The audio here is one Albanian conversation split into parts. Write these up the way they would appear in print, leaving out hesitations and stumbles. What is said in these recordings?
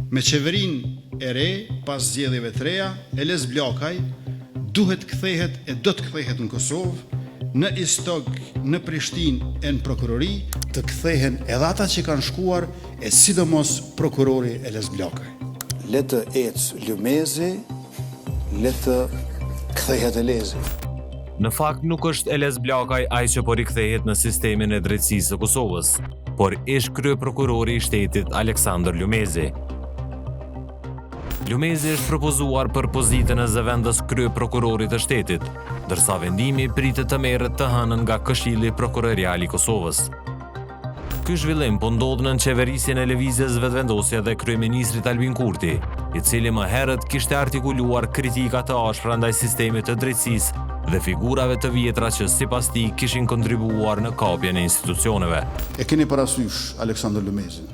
Me qeverinë e re, pas zgjedhjeve të reja, Eles Blakaj duhet kthehet e do të kthehet në Kosovë, në Istog, në Prishtinë e në prokurori, të kthehen edhe ata që kanë shkuar, e sidomos prokurori Eles Blakaj. Le të ecë Lumezi, le të kthehet Elezi. Në fakt nuk është Eles Blakaj ai që po rikthehet në sistemin e drejtësisë së Kosovës, por ish kryeprokurori i shtetit Aleksandër Lumezi. Lumezi është propozuar për pozitën e zëvendës kryeprokurorit të shtetit, ndërsa vendimi pritet të merret të hënën nga Këshilli Prokurorial i Kosovës. Ky zhvillim po ndodh në qeverisjen e lëvizjes vetëvendosje dhe kryeministrit Albin Kurti, i cili më herët kishte artikuluar kritika të ashpra ndaj sistemit të drejtësisë dhe figurave të vjetra që sipas tij kishin kontribuar në kapjen e institucioneve. E keni parasysh Aleksandër Lumezin.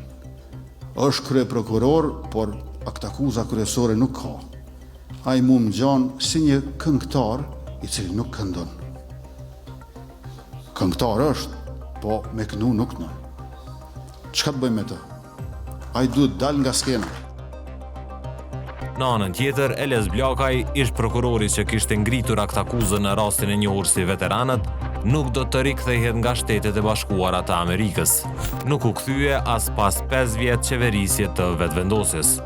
Është kryeprokuror, por aktakuza kryesore nuk ka. Ai mu më gjanë si një këngëtar i cili nuk këndon. Këngëtar është, po me kënu nuk në. Çka të bëjmë me të? Ai duhet dal nga skena. Në anën tjetër, Eles Blakaj, ish prokurori që kishte ngritur aktakuzën në rastin e njohur si veteranët, nuk do të rikthehet nga Shtetet e Bashkuara të Amerikës. Nuk u kthye as pas 5 vjet qeverisje të vetëvendosjes.